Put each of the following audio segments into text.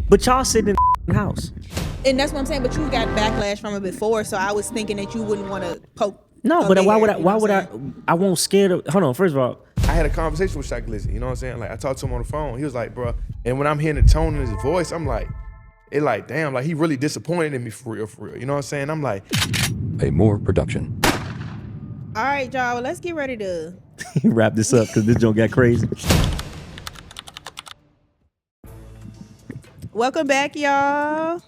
But y'all sitting in the house. And that's what I'm saying. But you got backlash from it before, so I was thinking that you wouldn't want to poke. No, but why would I? Why would I? I won't scare the. Hold on. First of all, I had a conversation with Shaq Lizzy. You know what I'm saying? Like I talked to him on the phone. He was like, bro. And when I'm hearing the tone in his voice, I'm like, damn, like he really disappointed in me for real, for real. You know what I'm saying? I'm like, a more production. All right, y'all. Let's get ready to wrap this up because this joke got crazy. welcome back, y'all.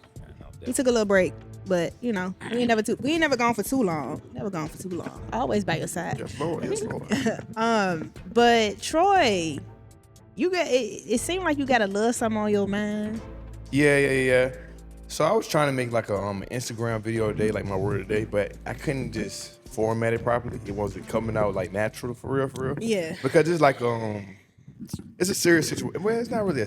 We took a little break, but you know we ain't never gone for too long. Never gone for too long. Always by your side. yes, Lord, yes, Lord. But Troi, you got it seemed like you got a little something on your mind. Yeah. So I was trying to make like a Instagram video today, like my word of the day, but I couldn't just format it properly. It wasn't coming out like natural for real. Yeah. Because it's like it's a serious situation. Well, it's not really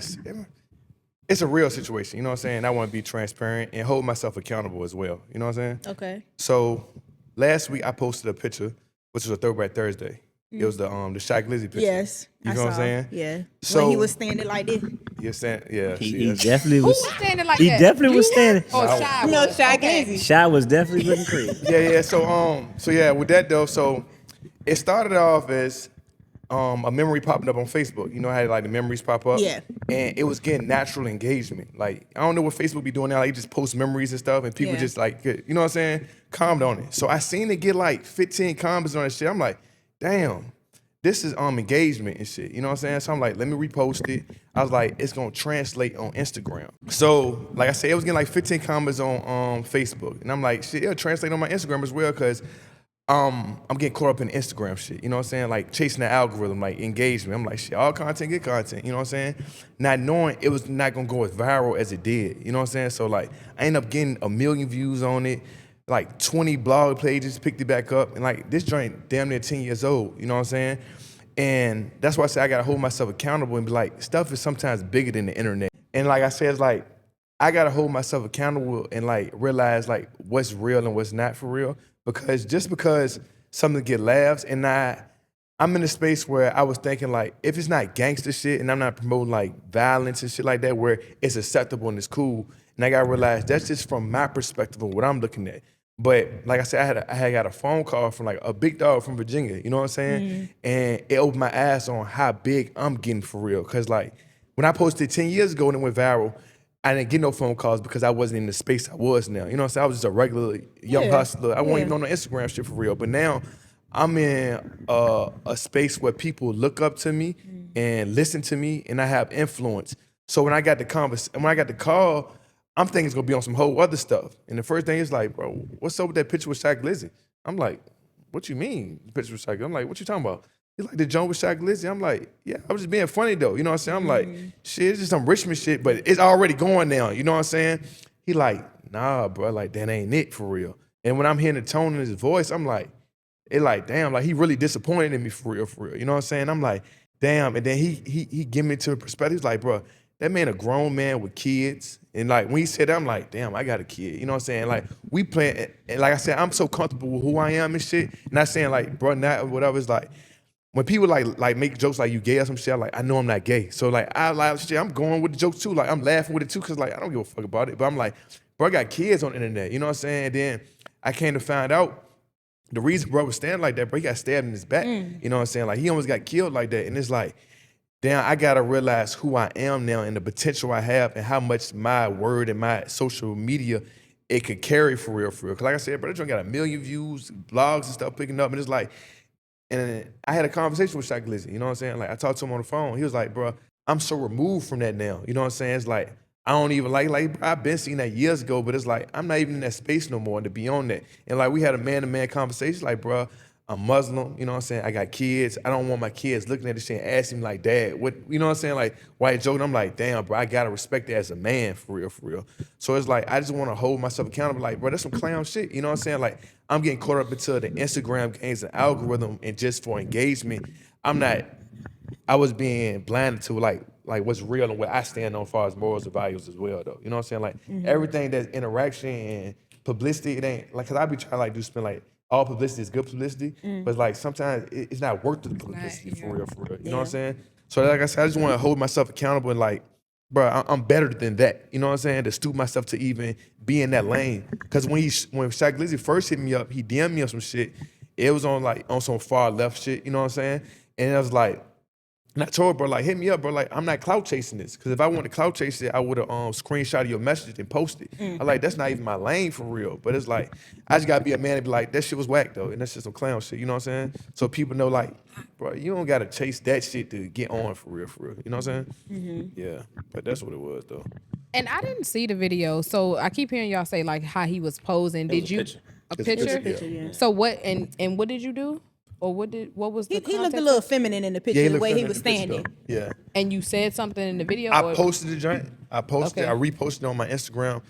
it's a real situation. You know what I'm saying? I want to be transparent and hold myself accountable as well. You know what I'm saying? Okay. So last week I posted a picture, which was a Throwback Thursday. It was the Shaq Lizzy picture. Yes. You know what I'm saying? Yeah. So when he was standing like this. You're saying, yeah. He definitely Who was. was standing like He that? definitely was You standing. were? Oh, Shy. No, was. Shaq Okay. Lizzy. Shy was definitely looking crazy. Yeah. So yeah, with that though, so it started off as a memory popping up on Facebook. You know how like the memories pop up? Yeah. And it was getting natural engagement. Like, I don't know what Facebook be doing now. Like, you just post memories and stuff, and people Yeah. just like, you know what I'm saying? Comment on it. So I seen it get like 15 comments on that shit. I'm like, damn, this is engagement and shit. You know what I'm saying? So I'm like, let me repost it. I was like, it's gonna translate on Instagram. So, like I said, it was getting like 15 comments on Facebook. And I'm like, shit, it'll translate on my Instagram as well, because I'm getting caught up in Instagram shit, you know what I'm saying? Like chasing the algorithm, like engagement. I'm like, shit, all content, get content, you know what I'm saying? Not knowing it was not gonna go as viral as it did, you know what I'm saying? So like, I ended up getting 1 million views on it, like 20 blog pages picked it back up, and like this joint damn near 10 years old, you know what I'm saying? And that's why I say I gotta hold myself accountable and be like, stuff is sometimes bigger than the internet. And like I said, it's like, I gotta hold myself accountable and like realize like what's real and what's not for real. Because just because something get laughs, and I'm in a space where I was thinking like, if it's not gangster shit and I'm not promoting like violence and shit like that, where it's acceptable and it's cool, and I gotta realize that's just from my perspective of what I'm looking at. But like I said, I had got a phone call from like a big dog from Virginia, you know what I'm saying? And it opened my eyes on how big I'm getting for real. Cause like when I posted 10 years ago and it went viral, I didn't get no phone calls because I wasn't in the space I was now. You know what I'm saying? I was just a regular young hustler. I wasn't even on the Instagram shit for real. But now I'm in a space where people look up to me and listen to me, and I have influence. So when I got the call, I'm thinking it's gonna be on some whole other stuff. And the first thing is like, bro, what's up with that picture with Shaq Lizzy? I'm like, what you mean, the picture with Shaq? I'm like, what you talking about? He's like, the joint with Shaq Lizzy? I'm like, yeah, I was just being funny though. You know what I'm saying? I'm like, shit, it's just some Richmond shit, but it's already going now. You know what I'm saying? He like, nah, bro, like that ain't it for real. And when I'm hearing the tone in his voice, I'm like, damn, like he really disappointed in me for real. You know what I'm saying? I'm like, damn. And then he give me to a perspective. He's like, bro, that man a grown man with kids. And like when he said that, I'm like, damn, I got a kid. You know what I'm saying? Like we playing, and like I said, I'm so comfortable with who I am and shit. Not saying like, bro, not whatever. It's like, when people like make jokes like you gay or some shit, I'm like, I know I'm not gay. So like I like shit, I'm going with the jokes too. Like I'm laughing with it too, cause like I don't give a fuck about it. But I'm like, bro, I got kids on the internet. You know what I'm saying? And then I came to find out the reason bro was standing like that, bro, he got stabbed in his back. You know what I'm saying? Like he almost got killed like that. And it's like, damn, I gotta realize who I am now and the potential I have and how much my word and my social media it could carry for real. Cause like I said, bro, that joint got 1 million views, blogs and stuff picking up, and it's like. And I had a conversation with Shaq Lizzy, you know what I'm saying? Like, I talked to him on the phone. He was like, bro, I'm so removed from that now. You know what I'm saying? It's like, I don't even like bro, I've been seeing that years ago, but it's like, I'm not even in that space no more to be on that. And like, we had a man-to-man conversation, like, bro, I'm Muslim, you know what I'm saying? I got kids. I don't want my kids looking at this shit and asking me like, Dad, what, you know what I'm saying? Like, why you joking? I'm like, damn, bro, I gotta respect that as a man, for real. So it's like, I just wanna hold myself accountable, like, bro, that's some clown shit, you know what I'm saying? Like, I'm getting caught up into the Instagram games and algorithm and just for engagement, I was being blinded to like what's real and what I stand on as far as morals and values as well, though. You know what I'm saying? Like, everything that's interaction and publicity, it ain't, like, cause I be trying to like do spin like, all publicity is good publicity, but like sometimes it's not worth the publicity for real. You know what I'm saying? So like I said, I just want to hold myself accountable and like bro, I'm better than that. You know what I'm saying? To stoop myself to even be in that lane. Because when Shaq Glizzy first hit me up, he DM'd me on some shit. It was on some far left shit. You know what I'm saying? And I was like, and I told bro, like, hit me up, bro. Like, I'm not clout chasing this. Because if I wanted to clout chase it, I would have screenshotted your message and posted. I'm like, that's not even my lane for real. But it's like, I just gotta be a man and be like, that shit was whack though. And that's just some clown shit. You know what I'm saying? So people know, like, bro, you don't gotta chase that shit to get on for real, for real. You know what I'm saying? Yeah. But that's what it was though. And I didn't see the video, so I keep hearing y'all say like how he was posing. Did you a picture? Yeah. So what and what did you do? Or what was the He looked a context? little feminine in the picture, Yeah, the looked way he feminine was in the picture, standing. though. Yeah. And you said something in the video? I posted the joint. I posted Okay. I reposted it on my Instagram.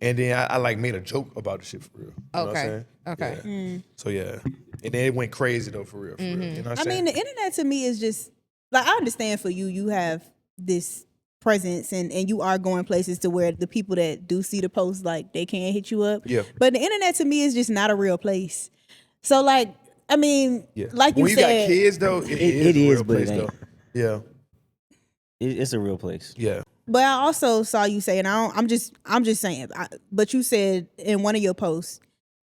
And then I like made a joke about the shit for real. You know what I'm saying? Okay. Yeah. So yeah. And then it went crazy though for real. You know what I'm I saying? mean, the internet to me is just like, I understand for you, you have this presence and you are going places to where the people that do see the post, like, they can't hit you up. Yeah. But the internet to me is just not a real place. So like, I mean, Yeah. like when you you said, got kids though, it It is a is, real but it place ain't. though. Yeah. It's a real place. Yeah. but I also saw you say, and I'm just saying, but you said in one of your posts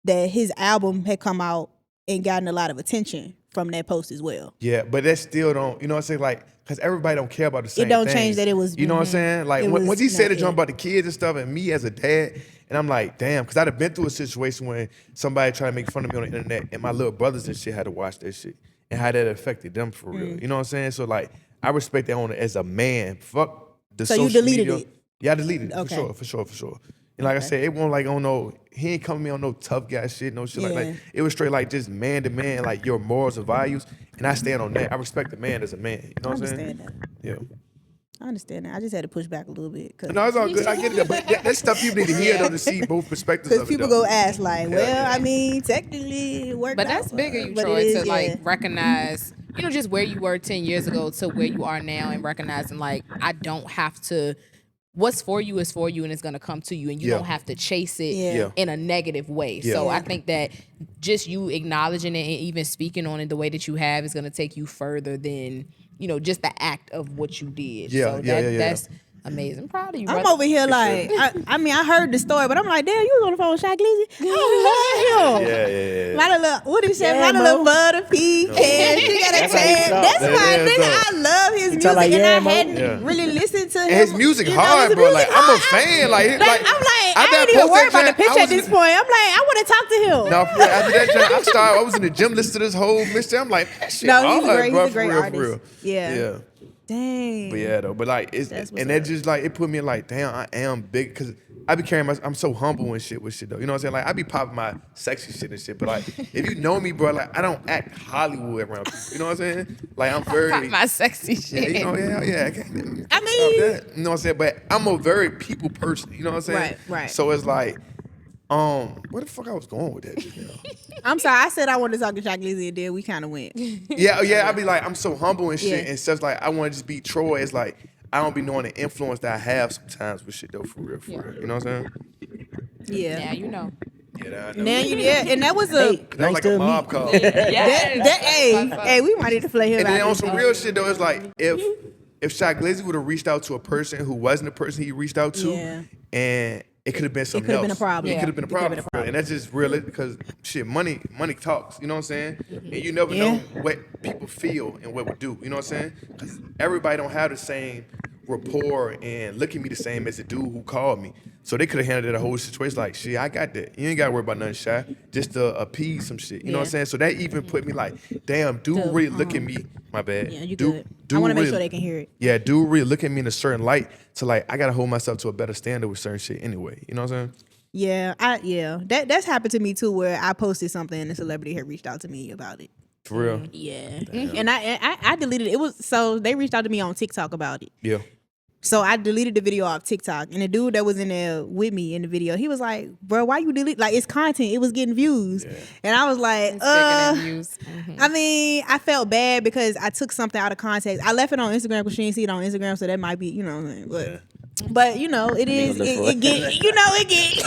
that his album had come out and gotten a lot of attention from that post as well. Yeah, but that still don't, you know what I'm saying? Like, because everybody don't care about the same don't things. change that it was- You know what I'm saying? Like, It once was he said not- the joint yeah. about the kids and stuff, and me as a dad, and I'm like, damn, because I'd have been through a situation when somebody tried to make fun of me on the internet, and my little brothers and shit had to watch that shit, and how that affected them for real. You know what I'm saying? So, like, I respect that owner as a man. Fuck the So social you deleted media. it? Yeah, I deleted it, Okay. for sure. And like I said, it wasn't like on no, he ain't coming to me on no tough guy shit, no shit Yeah. like it was straight like just man to man, like your morals and values. And I stand on that. I respect the man as a man. You know what I'm saying? understand that. Yeah. I understand that. I just had to push back a little bit. Cause, No, it's all good. I get it. But that's stuff people need to hear though, to see both perspectives of it. people though. go ask like, well, I mean, technically it worked But out that's for big of her, you, but Troy, it is, to like yeah. recognize, just where you were 10 years ago to where you are now, and recognizing like I don't have to. What's for you is for you, and it's gonna come to you, and you Yeah. don't have to chase it Yeah. in a negative way. Yeah. So I Yeah. think that just you acknowledging it and even speaking on it the way that you have is gonna take you further than just the act of what you did. Yeah, so yeah, yeah. that's amazing. I'm proud of you. I'm brother. over here like, I mean, I heard the story, but I'm like, damn, you was on the phone with Shaq Glizzy? I love him. Yeah. My little, what did he say? Yeah, My Mo. little butter pecan. She got a That's how he tan. talk. That's That my is nigga. dope. I love his music, talk like, and yeah, I Mo. hadn't Yeah. really listened to him. And his music You know, hard, his bro. music Like, I'm a hard. fan. Like, I'm like, I after ain't even posted worried about the that joint, pitch I at was this point. I'm like, I want to talk to him. No, for real, after that joint, I was in the gym listening to this whole mixtape. I'm like, that shit No, he's hard, a bro, great for real, artist. for real. Yeah. Yeah. Dang. But yeah, though. But like, That's what's and that up. just like, it put me in like, damn, I am big. Because I be carrying I'm so humble and shit with shit, though. You know what I'm saying? Like, I be popping my sexy shit and shit. But like, if you know me, bro, like, I don't act Hollywood around people. You know what I'm saying? Like, I'm very. my sexy shit. Yeah, I can't. I mean- stop that. You know what I'm saying? But I'm a very people person. You know what I'm saying? Right. So it's like, where the fuck I was going with that just now? I'm sorry. I said I wanted to talk to Shaq Glizzy, and then we kind of went. Yeah, I be like, I'm so humble and shit, Yeah. and stuff like I want to just be Troi. It's like I don't be knowing the influence that I have sometimes with shit though, for real. You know what I'm saying? Yeah. Yeah, you know. Yeah, I know. Now you, yeah, and that was a. That was Nice like to a mob meet. call. Hey, we might need to play him And then out. on some real shit though, it's like if Shaq Glizzy would have reached out to a person who wasn't the person he reached out to, Yeah. and it could have been something could've else. been a problem. It could have been a It could've problem. been a for real. And that's just real because shit, money talks. You know what I'm saying? And you never Yeah. know what people feel and what would do. You know what I'm saying? Because everybody don't have the same rapport and look at me the same as the dude who called me. So they could have handled the whole situation like, shit, I got that. You ain't got to worry about nothing, Shy. Just to appease some shit. You know what I'm Yeah. saying? So that even put me like, damn, dude really look at me. My bad. Yeah, you Dude- good. I want to make really- sure they can hear it. Yeah, dude really look at me in a certain light. So like, I got to hold myself to a better standard with certain shit anyway. You know what I'm saying? Yeah, that's happened to me too, where I posted something and a celebrity had reached out to me about it. For real. Yeah, and I deleted it. It was so they reached out to me on TikTok about it. Yeah. So I deleted the video off TikTok, and the dude that was in there with me in the video, he was like, "Bro, why you delete? Like, it's content. It was getting views." And I was like, It's bigger than views. I mean, I felt bad because I took something out of context. I left it on Instagram because she didn't see it on Instagram, so that might be, but you know, it is. look for It get, it get.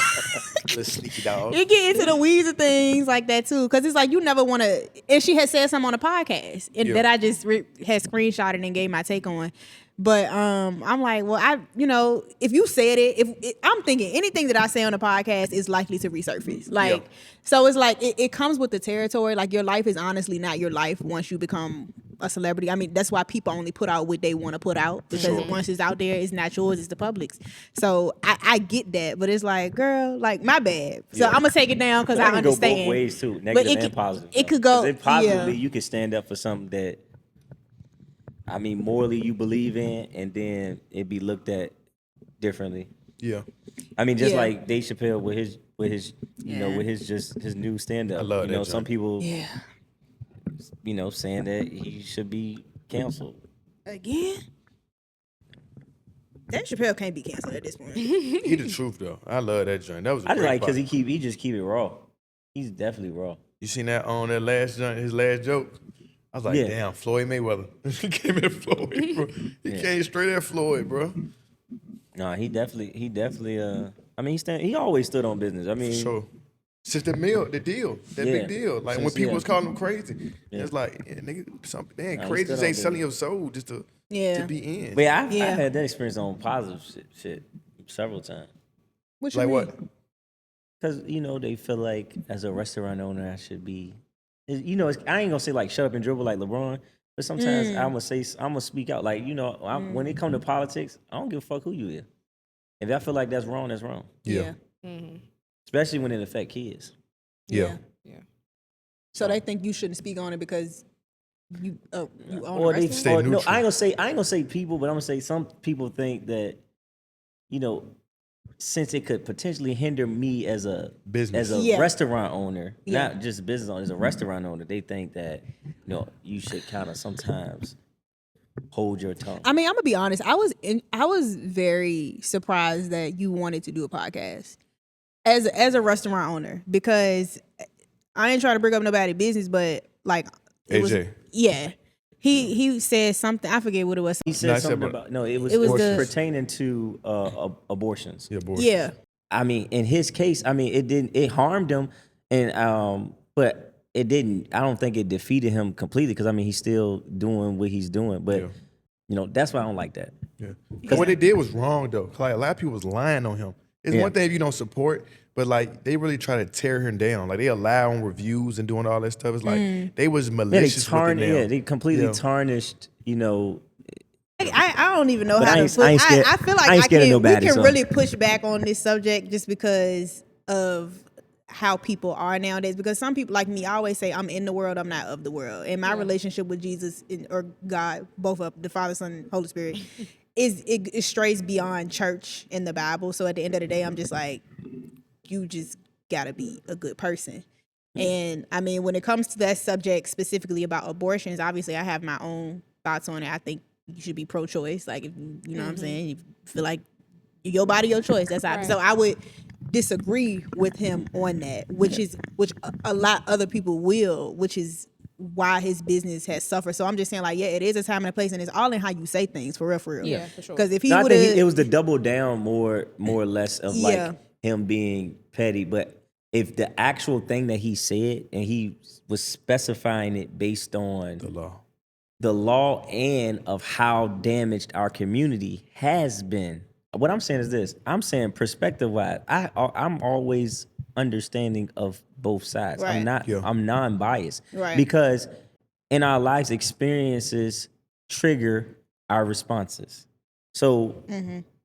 Little sneaky dog. You get into the weeds of things like that too, because it's like you never want to. And she had said something on a podcast and Yeah. that I just had screenshotted and gave my take on. But I'm like, well, if you said it, I'm thinking anything that I say on the podcast is likely to resurface. Like, so it's like it comes with the territory. Like your life is honestly not your life once you become a celebrity. I mean, that's why people only put out what they want to put out, because once it's out there, it's not yours, it's the public's. So I get that, but it's like, girl, like my bad. So I'm gonna take it down because I It can go both understand. ways too, But negative and positive. It could go 'Cause if positively, yeah. you can stand up for something that, I mean, morally you believe in, and then it be looked at differently. Yeah. I mean, just Yeah. like Dave Chappelle with his with his new stand up. I love that Some joint. people Yeah. saying that he should be canceled. Again? Dave Chappelle can't be canceled at this point. He the truth though. I love that joint. That was a I just great like because part. he just keep it raw. He's definitely raw. You seen that on that last joint, his last joke? I was like, Yeah. damn, Floyd Mayweather. He came at Floyd, bro. He came straight at Floyd, bro. No, he definitely. I mean, he always stood on business. I mean, So since the deal, that Yeah. big deal. Like when Since, people yeah. was calling him crazy, Yeah. it's like, yeah, nigga, he crazy stood just on ain't selling business. your soul just to Yeah. be in. but yeah, I've Yeah. had that experience on positive shit several times. What you Like mean? what? Because, they feel like as a restaurant owner, I should be, I ain't gonna say like shut up and dribble like LeBron, but sometimes I'm gonna speak out. Like, when it come to politics, I don't give a fuck who you is. If I feel like that's wrong, that's wrong. Yeah. Especially when it affect kids. Yeah. So they think you shouldn't speak on it because you own Or a they, restaurant? Stay or, no, neutral. I ain't gonna say people, but I'm gonna say some people think that, since it could potentially hinder me as a Business. Yeah. restaurant owner, Yeah. not just business owner, as a restaurant owner, they think that you should kind of sometimes hold your tongue. I mean, I'm gonna be honest. I was very surprised that you wanted to do a podcast as a restaurant owner, because I ain't trying to bring up nobody's business, but like it was, AJ. yeah. He said something. I forget what it was. He said No, I said something about- about it was it was the- pertaining to abortions. Yeah, boy. Yeah. I mean, in his case, I mean, it harmed him, and but it didn't. I don't think it defeated him completely, because I mean, he's still doing what he's doing. But that's why I don't like that. Yeah. Because what they did was wrong though. Like a lot of people was lying on him. It's Yeah. one thing if you don't support, but like they really try to tear him down. Like they allow on reviews and doing all that stuff. It's like they was Yeah, malicious with it now. they completely Yeah. tarnished. I don't even know But how I to ain't- put. I ain't scared- I feel like I ain't scared of we nobody, can so. really push back on this subject just because of how people are nowadays. Because some people like me, I always say I'm in the world, I'm not of the world. And my relationship with Jesus or God, both of the Father, Son, and Holy Spirit, it strays beyond church and the Bible. So at the end of the day, I'm just like, you just gotta be a good person. And I mean, when it comes to that subject specifically about abortions, obviously I have my own thoughts on it. I think you should be pro-choice. Like, if you know what I'm saying, you feel like your body, your choice. That's how. Right. So I would disagree with him on that, which a lot other people will, which is why his business has suffered. So I'm just saying, like, yeah, it is a time and a place, and it's all in how you say things, for real. Yeah, for sure. Because if he No, I would think it have, was the double down more or less of Yeah. like him being petty. But if the actual thing that he said, and he was specifying it based on The law. and of how damaged our community has been. What I'm saying is this. I'm saying perspective wise, I'm always understanding of both sides. Right. I'm non-biased. Right. Because in our lives, experiences trigger our responses. So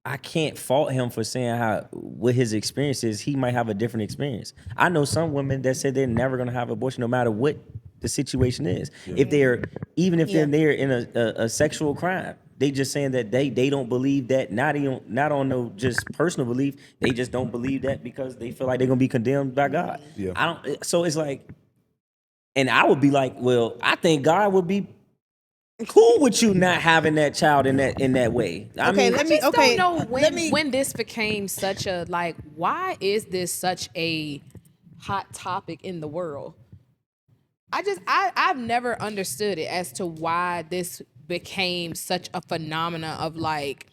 I can't fault him for saying how what his experience is. He might have a different experience. I know some women that said they're never gonna have abortion no matter what the situation is. If they're even if they're there in a sexual crime, they just saying that they don't believe that, not on no just personal belief. They just don't believe that because they feel like they're gonna be condemned by God. Yeah. I don't. So it's like, and I would be like, well, I think God would be cool with you not having that child in that way. I Okay, mean, let me- Just okay, don't know let me- when this became such a, like, why is this such a hot topic in the world? I've never understood it as to why this became such a phenomena of like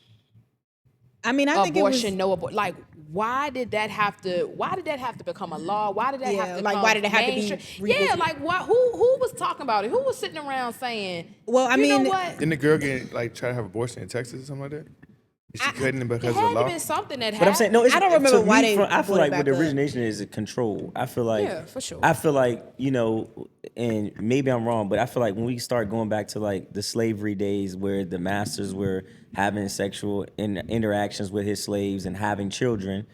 I mean, I think abortion, it was, no abortion. Like, why did that have to become a law? Why did that have to like, come why did it have to be mainstream? revisited? Yeah, like what? Who was talking about it? Who was sitting around saying? Well, I you mean, know what? Didn't the girl get like try to have abortion in Texas or something like that? Is she couldn't It because of the had to law? been something that But I'm saying no. It's, I don't remember to why me, they I feel brought like it what the back up. origination is control. I feel like Yeah, for sure. I feel like and maybe I'm wrong, but I feel like when we start going back to like the slavery days where the masters were having sexual interactions with his slaves and having children,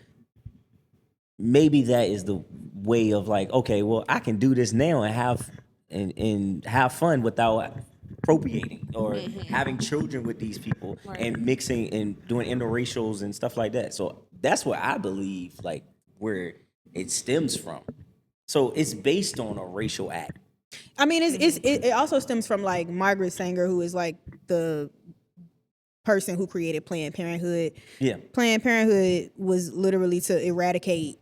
maybe that is the way of like, okay, well, I can do this now and have fun without procreating or having children with these people and mixing and doing interracials and stuff like that. So that's what I believe, like where it stems from. So it's based on a racial act. I mean, it also stems from like Margaret Sanger, who is like the person who created Planned Parenthood. Yeah. Planned Parenthood was literally to eradicate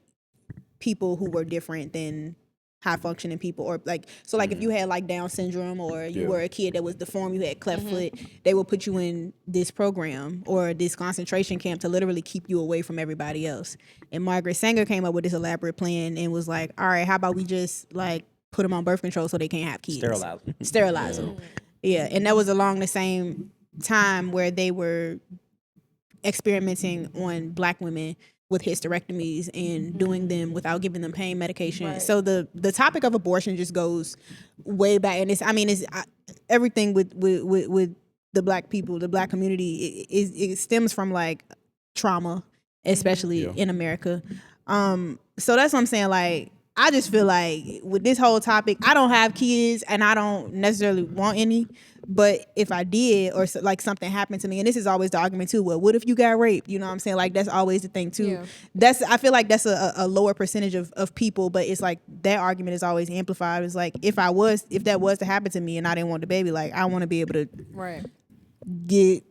people who were different than high functioning people, or like, so like if you had like Down syndrome or you were a kid that was deformed, you had cleft foot, they will put you in this program or this concentration camp to literally keep you away from everybody else. And Margaret Sanger came up with this elaborate plan and was like, all right, how about we just like put them on birth control so they can't have kids, sterilize them. Yeah, and that was along the same time where they were experimenting on Black women with hysterectomies and doing them without giving them pain medication. Right. So the topic of abortion just goes way back, and it's everything with the Black people, the Black community. It stems from like trauma, especially in America. So that's what I'm saying. Like, I just feel like with this whole topic, I don't have kids and I don't necessarily want any. But if I did, or like something happened to me, and this is always the argument too, well, what if you got raped? You know what I'm saying? Like, that's always the thing too. Yeah. I feel like that's a lower percentage of people, but it's like that argument is always amplified. It's like, if that was to happen to me and I didn't want the baby, like, I want to be able to get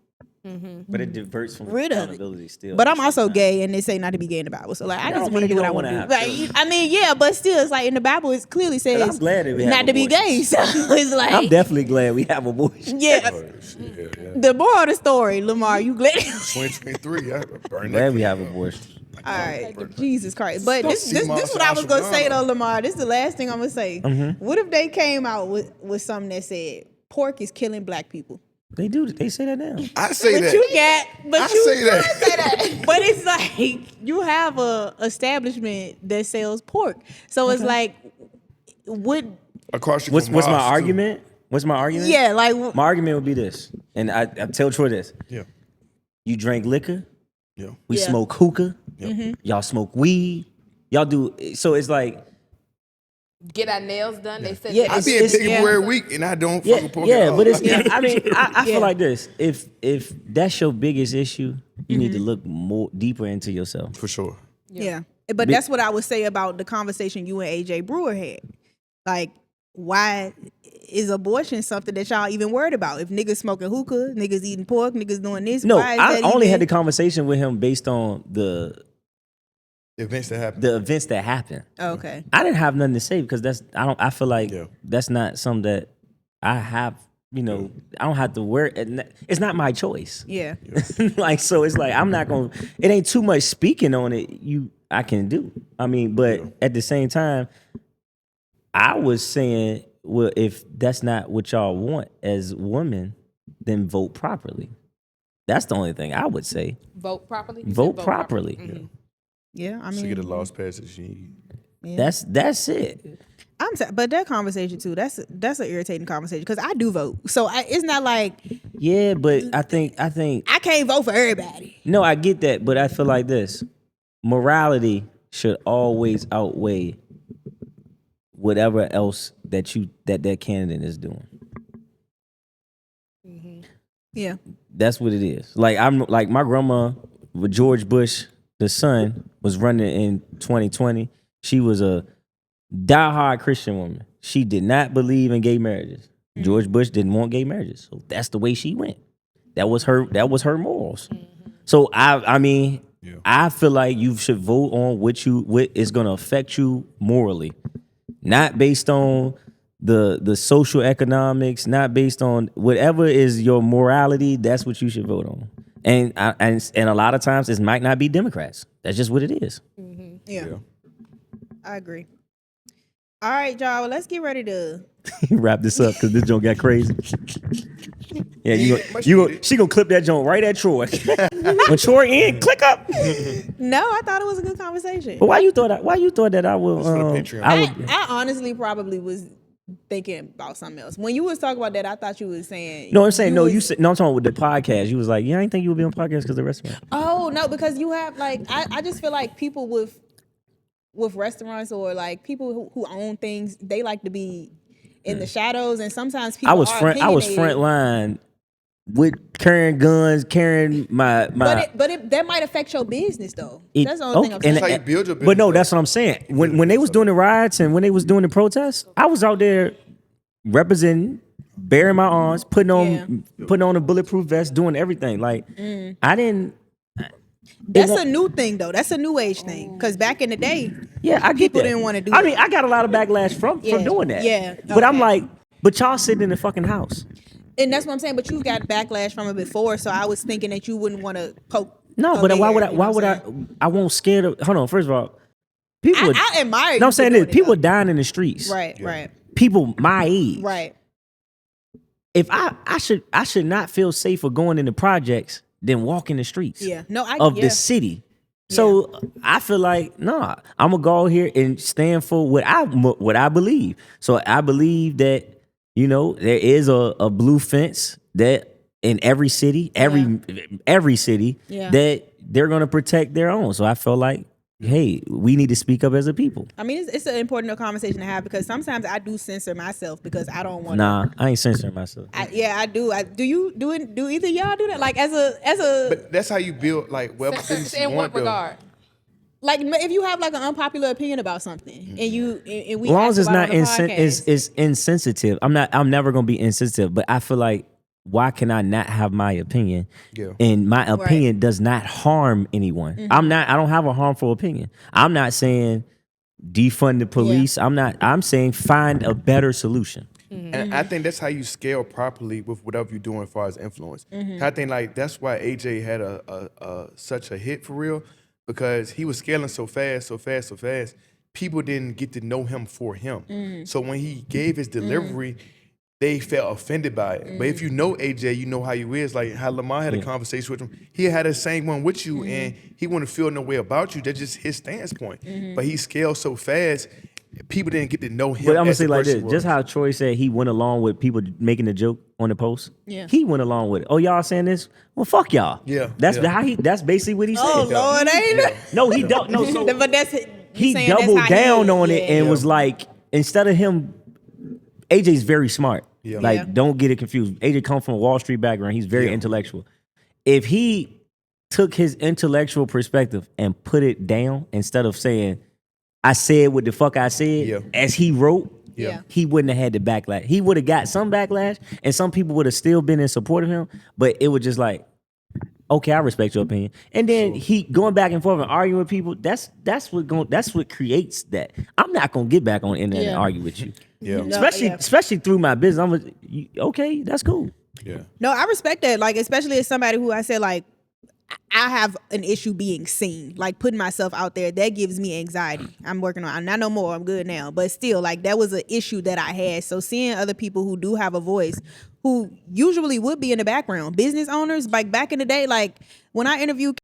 But it diverts from rid of accountability still. But I'm also gay, and they say not to be gay in the Bible. So like, I just want to do what I want to do. Like, I mean, yeah, but still, it's like in the Bible, it clearly says I'm glad that we have not to be gay. So it's like, I'm definitely glad we have abortion. Yeah. The moral of the story, Lamar, you glad? 2023, I burn Glad we have abortion. All right, Jesus Christ. But this what I was gonna say though, Lamar. This is the last thing I'm gonna say. What if they came out with something that said pork is killing Black people? They do. They say that now. I say that. I say that. But it's like you have a establishment that sells pork, so it's like, Across what's my argument? What's my argument? Yeah, like my argument would be this, and I tell Troi this. Yeah. You drank liquor. Yeah. We smoke hookah. Y'all smoke weed. Y'all do. So it's like, get our nails done. They said I be in February week and I don't fucking pork at all. But it's. I mean, I feel like this. If that's your biggest issue, you need to look more deeper into yourself. For sure. Yeah. But that's what I would say about the conversation you and AJ Brewer had. Like, why is abortion something that y'all even worried about? If niggas smoking hookah, niggas eating pork, niggas doing this, No, why is I that only even... had the conversation with him based on the events that happen. The events that happen. Oh, okay. I didn't have nothing to say because I feel like that's not something that I have. I don't have to worry. It's not my choice. Yeah. Like, so it's like, I'm not going to, it ain't too much speaking on it I can do. I mean, but at the same time, I was saying, well, if that's not what y'all want as women, then vote properly. That's the only thing I would say. Vote properly? Vote properly. Mm-hmm. Yeah, I mean, to get a laws passed that she need. Yeah. That's it. But that conversation too, that's an irritating conversation because I do vote. So it's not like, yeah, but I think I can't vote for everybody. No, I get that, but I feel like this: morality should always outweigh whatever else that candidate is doing. Mm-hmm. Yeah, that's what it is. Like, I'm like, my grandma with George Bush, the son, was running in 2020. She was a diehard Christian woman. She did not believe in gay marriages. Mm-hmm. George Bush didn't want gay marriages, so that's the way she went. That was her morals. Mm-hmm. So I mean, I feel like you should vote on what is going to affect you morally, not based on the social economics, not based on whatever is your morality. That's what you should vote on. And a lot of times it might not be Democrats. That's just what it is. Yeah. I agree. All right, y'all. Well, let's get ready to Wrap this up because this joint got crazy. Yeah, she gonna clip that joint right at Troi. When Troi in, click up. No, I thought it was a good conversation. But why you thought that I would? I honestly probably was thinking about something else. When you was talking about that, I thought you was saying. No, I'm saying no. You said no. I'm talking with the podcast. You was like, yeah, I didn't think you would be on podcast because of the restaurant. Oh no, because you have like I just feel like people with restaurants or like people who own things, they like to be in the shadows, and sometimes people. I was front line with carrying guns, carrying my. But that might affect your business though. That's the only thing I'm saying. That's how you build your business. But no, that's what I'm saying. When they was doing the riots and when they was doing the protests, I was out there representing, bearing my arms, putting on a bulletproof vest, doing everything. Like I didn't. That's a new thing though. That's a new age thing. Because back in the day, I get people that. didn't want to do. I mean, I got a lot of backlash from doing that. Yeah, but I'm like, but y'all sitting in the fucking house. And that's what I'm saying. But you've got backlash from it before, so I was thinking that you wouldn't want to poke. No, but why would I? I won't scare the. Hold on. First of all, people. I admire. No, I'm saying this. People dying in the streets. Right. People my age. Right. If I should not feel safer going into projects than walking the streets. Yeah. No, the city. So I feel like I'm gonna go here and stand for what I believe. So I believe that there is a blue fence that in every city, every city that they're gonna protect their own. So I feel like, hey, we need to speak up as a people. I mean, it's an important conversation to have because sometimes I do censor myself because I don't want. Nah, I ain't censoring myself. I do. Do either y'all do that? Like as a. But that's how you build like wealth. In what regard? Like if you have like an unpopular opinion about something, and we. As long as it's not is insensitive. I'm never gonna be insensitive. But I feel like, why can I not have my opinion? Yeah. And my opinion does not harm anyone. Mm-hmm. I don't have a harmful opinion. I'm not saying defund the police. Yeah. I'm saying find a better solution. Mm-hmm. And I think that's how you scale properly with whatever you're doing as far as influence. Mm-hmm. I think like that's why AJ had such a hit for real, because he was scaling so fast. People didn't get to know him for him. Mm-hmm. So when he gave his delivery, they felt offended by it. But if you know AJ, you know how he is. Like how Lamar had a conversation with him. He had the same one with you, and he wouldn't feel no way about you. That's just his stance point. But he scaled so fast, people didn't get to know him. But I'm gonna say like this: just how Troi said he went along with people making the joke on the post. Yeah, he went along with it. Oh, y'all saying this? Well, fuck y'all. Yeah, that's basically what he said. Oh Lord, ain't it? No, he don't. No, so but he doubled down on it and was like, instead of him, AJ's very smart. Yeah. Like, don't get it confused. AJ comes from a Wall Street background. He's very intellectual. If he took his intellectual perspective and put it down instead of saying, I said what the fuck I said, as he wrote, he wouldn't have had the backlash. He would have got some backlash, and some people would have still been in support of him, but it was just like, okay, I respect your opinion. And then he going back and forth and arguing with people, that's what creates that. I'm not gonna get back on the internet and argue with you. Yeah. Especially through my business. Okay, that's cool. Yeah. No, I respect that. Like, especially as somebody who I said, like, I have an issue being seen, like putting myself out there. That gives me anxiety. I'm working on it. Not no more. I'm good now. But still, like, that was an issue that I had. So seeing other people who do have a voice, who usually would be in the background, business owners, like back in the day, like when I interviewed,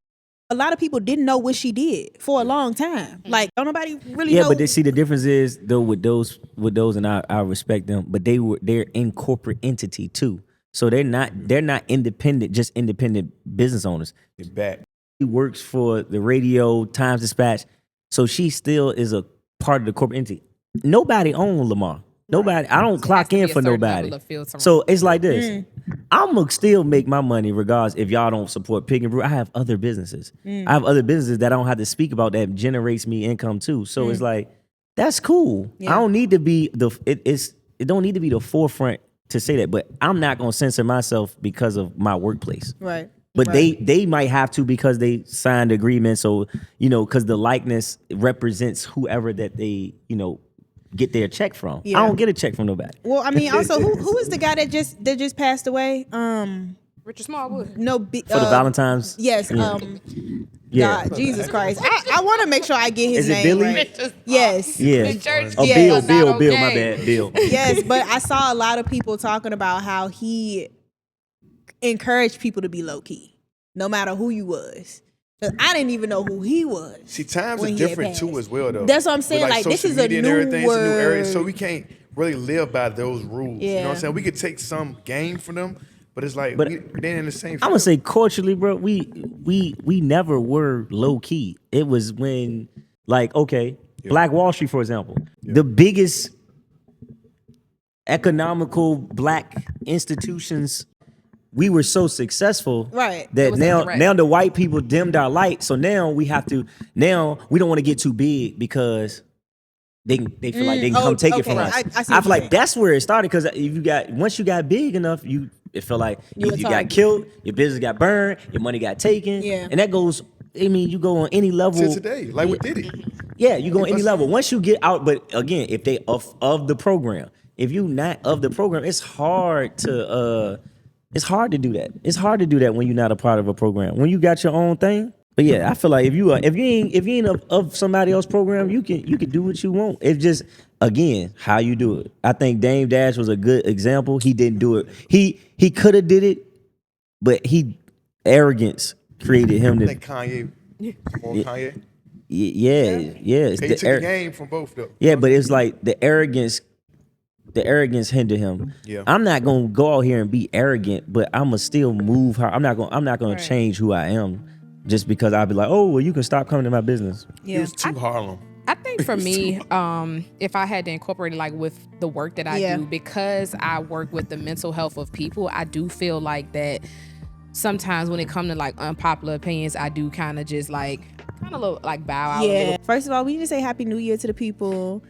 a lot of people didn't know what she did for a long time. Like, don't nobody really know. Yeah, but they see the difference is though with those, and I respect them, but they're in corporate entity too. So they're not independent, just independent business owners. They're back. She works for the radio, Times Dispatch, so she still is a part of the corporate entity. Nobody owns Lamar. Nobody. I don't clock in for nobody. So it's like this. I'm gonna still make my money regardless if y'all don't support Pig and Brew. I have other businesses. I have other businesses that I don't have to speak about that generates me income too. So it's like, that's cool. Yeah. I don't need to be it don't need to be the forefront to say that, but I'm not gonna censor myself because of my workplace. Right. But they might have to because they signed agreements, so because the likeness represents whoever that they get their check from. Yeah. I don't get a check from nobody. Well, I mean, also who is the guy that just passed away? Richard Smallwood. No, for the Valentine's. Yes. Yeah. God, Jesus Christ. I want to make sure I get his Is it name Billy? right. Yes. Yeah. The church Oh, kids Bill, are not Bill, my okay. bad, Bill. Yes, but I saw a lot of people talking about how he encouraged people to be low key, no matter who you was. 'Cause I didn't even know who he was. See, times when are he had different too passed. as well, though. That's what I'm saying. With, Like, this social is a media and new everything, it's a new area, so word. we can't really live by those rules. You know what Yeah. I'm saying? We could take some game from them, but it's like But we ain't in the same. I'm gonna say culturally, bro. We never were low key. It was when, like, okay, Black Wall Street, for example, the biggest economical black institutions. We were so successful, Right. It that was a threat. now the white people dimmed our light. So now we don't want to get too big because they feel like they can come take it from okay. us. I see what I you're feel like saying. that's where it started, because once you got big enough, it felt like You if a you got target. killed, your business got burned, your money got taken, Yeah. and that goes. I mean, you go on any level. to today, like we did it. Yeah, you go on any Let's- level. Once you get out, but again, if they of the program, if you not of the program, it's hard to do that. It's hard to do that when you're not a part of a program. When you got your own thing. But yeah, I feel like if you ain't of somebody else's program, you can do what you want. It's just, again, how you do it. I think Dame Dash was a good example. He didn't do it. He could have did it, but arrogance created him I to. think Kanye, more Kanye. Yeah. It's He the took the game from both though. Yeah, but it's like the arrogance hindered him. Yeah. I'm not gonna go out here and be arrogant, but I'ma still move her. I'm not gonna Right. change who I am just because I'll be like, oh well, you can stop coming to my business. He Yeah. was too Harlem. I think for me, if I had to incorporate it like with the work that I Yeah. do, because I work with the mental health of people, I do feel like that sometimes when it comes to like unpopular opinions, I do kind of just like bow out a Yeah. little. First of all, we need to say Happy New Year to the people,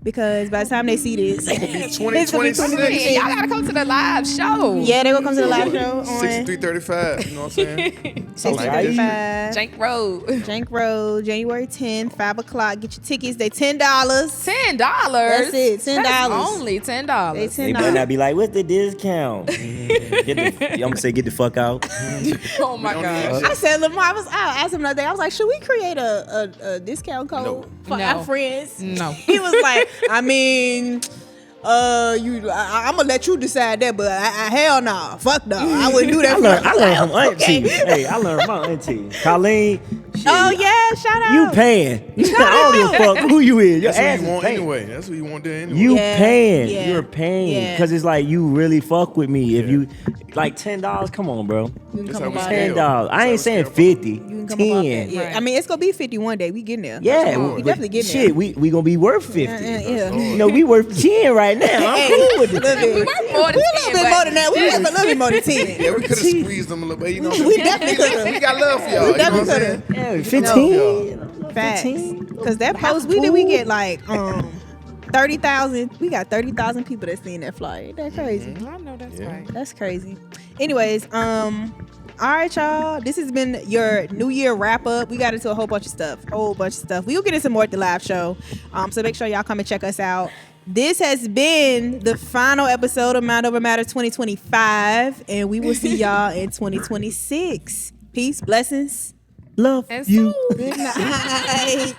because by the time they see this, it's gonna be 2026. Hey, y'all gotta come to the live show. Yeah, they gonna come to the live show on 6335. You know what I'm saying? 6335 Jank Road. Jank Road, January 10th, 5 o'clock. Get your tickets. They $10. $10. That's it, $10. That's only $10. They They $10. better not be like, what's the discount? I'm gonna say get the fuck out. Oh my gosh. I said, Lamar, I asked him the other day, I was like, should we create a discount code No. for No. our friends? No. He was like, I mean, I'm gonna let you decide that, but hell no, fuck no, I wouldn't do that. I learned from Okay. auntie. Hey, I learned from my auntie. Colleen. Shit, Oh yeah, shout out. You paying. I don't give a fuck who you is. Your That's ass what you is want paying. anyway. That's what you want to do anyway. You Yeah, paying. yeah, You're paying. yeah. Because it's like you really fuck with me. If you like $10, come on, bro. You can That's come how we about scale. that. $10. I ain't saying 50. You can come about that. 10. Yeah. Right. I mean, it's gonna be 50 one day. We getting there. Yeah, we but definitely getting shit, there. we gonna be worth 50. Yeah. You know, we worth 10 right now. I'm Hey, cool with it. look at- We worth more than we a little 10, bit but- more than that. We worth a little bit more than 10. Yeah, we could have squeezed them a little bit. You know, We definitely could've. We got love for y'all. We You know what I'm definitely saying? could've. Yeah, 15. Facts. 15. Because that post, we get like 30,000. We got 30,000 people that seen that flyer. Ain't that crazy? I know that's Yeah. right. That's crazy. Anyways, all right, y'all. This has been your New Year wrap up. We got into a whole bunch of stuff. We'll get into more at the live show. So make sure y'all come and check us out. This has been the final episode of Mind Over Matter 2025, and we will see y'all in 2026. Peace, blessings. Love And you. so- Good night.